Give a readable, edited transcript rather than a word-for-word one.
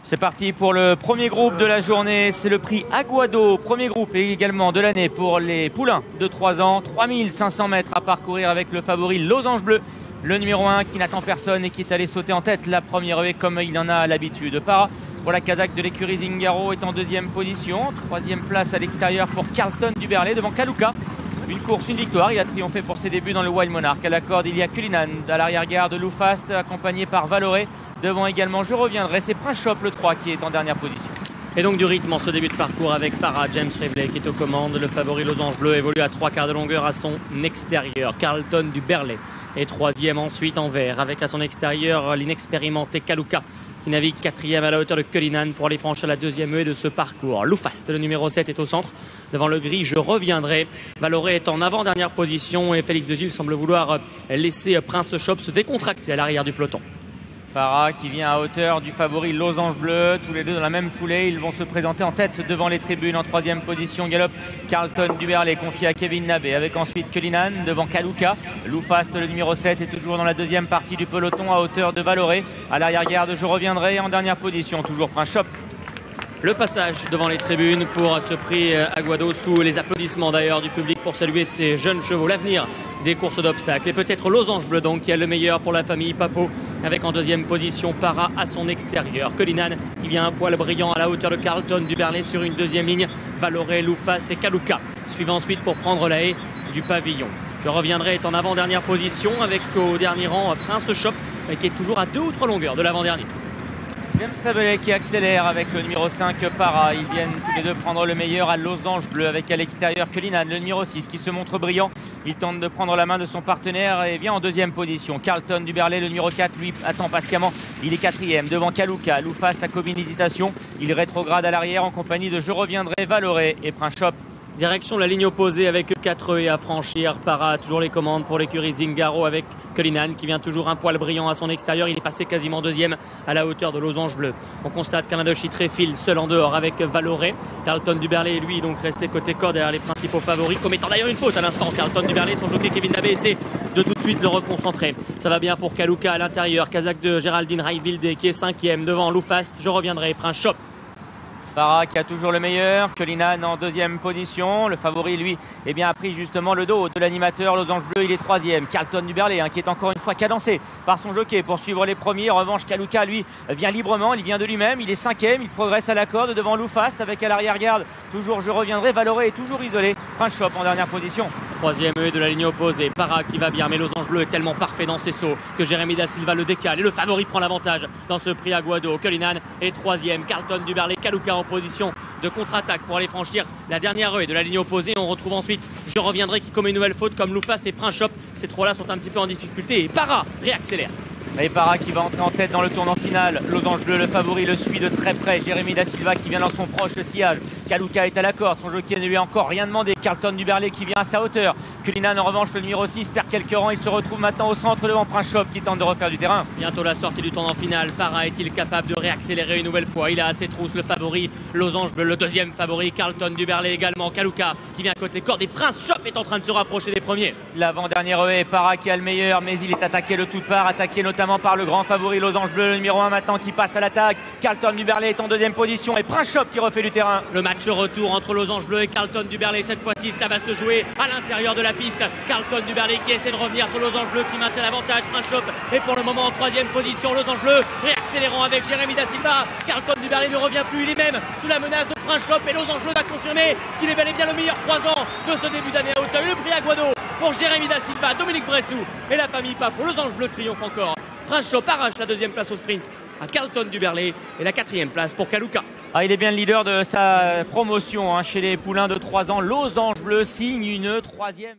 C'est parti pour le premier groupe de la journée, c'est le prix Aguado, premier groupe et également de l'année pour les poulains de 3 ans. 3500 mètres à parcourir avec le favori Losange Bleu, le numéro 1 qui n'attend personne et qui est allé sauter en tête la première haie comme il en a l'habitude. Para pour la Kazakh de l'écurie Zingaro est en deuxième position. Troisième place à l'extérieur pour Carlton du Berlay devant Kaluka. Une course, une victoire, il a triomphé pour ses débuts dans le Wild Monarch. À la corde, il y a Cullinan, à l'arrière-garde Loufast, accompagné par Valoré. Devant également, je reviendrai, c'est Prince Shop, le 3, qui est en dernière position. Et donc du rythme en ce début de parcours avec Para, James Rivley qui est aux commandes. Le favori Losange Bleu évolue à 3 quarts de longueur à son extérieur. Carlton du Berlay est troisième ensuite en vert avec à son extérieur l'inexpérimenté Kaluka qui navigue quatrième à la hauteur de Cullinan pour aller franchir la deuxième haie de ce parcours. Loufast, le numéro 7, est au centre. Devant le gris, je reviendrai. Valoré est en avant-dernière position et Félix de Gilles semble vouloir laisser Prince Shop se décontracter à l'arrière du peloton. Para qui vient à hauteur du favori Losange Bleu, tous les deux dans la même foulée, ils vont se présenter en tête devant les tribunes. En troisième position, galope Carlton du Berlay confié à Kevin Nabé avec ensuite Cullinan devant Kaluka. Loufast, le numéro 7, est toujours dans la deuxième partie du peloton à hauteur de Valoré. À l'arrière-garde, je reviendrai. En dernière position, toujours Prince Shop. Le passage devant les tribunes pour ce prix Aguado, sous les applaudissements d'ailleurs du public pour saluer ces jeunes chevaux, l'avenir des courses d'obstacles. Et peut-être Losange Bleu donc qui est le meilleur pour la famille Papo avec en deuxième position Para à son extérieur. Cullinan qui vient un poil brillant à la hauteur de Carlton du Berlay sur une deuxième ligne. Valoré, Loufast et Kaluka suivent ensuite pour prendre la haie du pavillon. Je reviendrai est en avant-dernière position avec au dernier rang Prince Shop qui est toujours à 2 ou 3 longueurs de l'avant-dernier. James Rivley qui accélère avec le numéro 5 Para. Ils viennent tous les deux prendre le meilleur à Losange Bleu avec à l'extérieur Cullinan, le numéro 6 qui se montre brillant. Il tente de prendre la main de son partenaire et vient en deuxième position. Carlton du Berlay, le numéro 4, lui attend patiemment. Il est quatrième devant Kaluka. Loufast a commis une hésitation. Il rétrograde à l'arrière en compagnie de Je reviendrai, Valoré et Prince Shop. Direction la ligne opposée avec 4 haies à franchir. Para toujours les commandes pour l'écurie Zingaro avec Cullinan qui vient toujours un poil brillant à son extérieur. Il est passé quasiment deuxième à la hauteur de Losange Bleu. On constate qu'Alain de Chitré file seul en dehors avec Valoré. Carlton du Berlay lui donc resté côté corde derrière les principaux favoris, commettant d'ailleurs une faute à l'instant. Carlton du Berlay, son jockey Kevin Nabé essaie de tout de suite le reconcentrer. Ça va bien pour Kaluka à l'intérieur. Kazakh de Géraldine Raivilde qui est cinquième devant Loufast. Je reviendrai, Prince Shop. Para qui a toujours le meilleur, Cullinan en deuxième position. Le favori, lui, a pris justement le dos de l'animateur. Losange Bleu, il est troisième. Carlton du Berlay, qui est encore une fois cadencé par son jockey pour suivre les premiers. En revanche, Kaluka, lui, vient librement, il vient de lui-même. Il est cinquième, il progresse à la corde devant Loufast avec à l'arrière-garde. Toujours Je reviendrai, Valoré est toujours isolé. Prince Shop en dernière position. Troisième haie de la ligne opposée. Para qui va bien, mais Losange Bleu est tellement parfait dans ses sauts que Jérémy Da Silva le décale. Et le favori prend l'avantage dans ce prix Aguado. Cullinan est troisième. Carlton du Berlay, Kaluka en position de contre-attaque pour aller franchir la dernière haie de la ligne opposée. On retrouve ensuite Je reviendrai qui commet une nouvelle faute comme Loufast et Prince Shop. Ces trois-là sont un petit peu en difficulté et Para réaccélère. Et Para qui va entrer en tête dans le tournant final. Losange Bleu, le favori, le suit de très près. Jérémy Da Silva qui vient dans son proche sillage. Kaluka est à la corde, son jockey ne lui a encore rien demandé. Carlton du Berlay qui vient à sa hauteur. Cullinan en revanche, le numéro 6, perd quelques rangs. Il se retrouve maintenant au centre devant Prince Shop qui tente de refaire du terrain. Bientôt la sortie du tournant final. Para est-il capable de réaccélérer une nouvelle fois? Il a à ses trousses le favori Losange Bleu, le deuxième favori Carlton du Berlay également. Kaluka qui vient côté corde et Prince Shop est en train de se rapprocher des premiers. L'avant-dernière haie, Para qui a le meilleur, mais il est attaqué de toutes parts, attaqué notamment par le grand favori Losange Bleu, le numéro 1 maintenant qui passe à l'attaque. Carlton du Berlay est en deuxième position et Prince Shop qui refait du terrain. Le match retour entre Losange Bleu et Carlton du Berlay. Cette fois-ci, cela va se jouer à l'intérieur de la piste. Carlton du Berlay qui essaie de revenir sur Losange Bleu qui maintient l'avantage. Prince Shop est pour le moment en troisième position. Losange Bleu réaccélérant avec Jérémy Da Silva. Carlton du Berlay ne revient plus. Il est même sous la menace de Prince Shop et Losange Bleu va confirmer qu'il est bel et bien le meilleur 3 ans de ce début d'année à Hauteuil. Le prix Aguado pour Jérémy Da Silva, Dominique Bressou et la famille Papo. Losange Bleu triomphe encore. Prince Shop arrache la deuxième place au sprint à Carlton du Berlay et la quatrième place pour Kaluka. Il est bien le leader de sa promotion chez les poulains de 3 ans. Losange Bleu signe une troisième.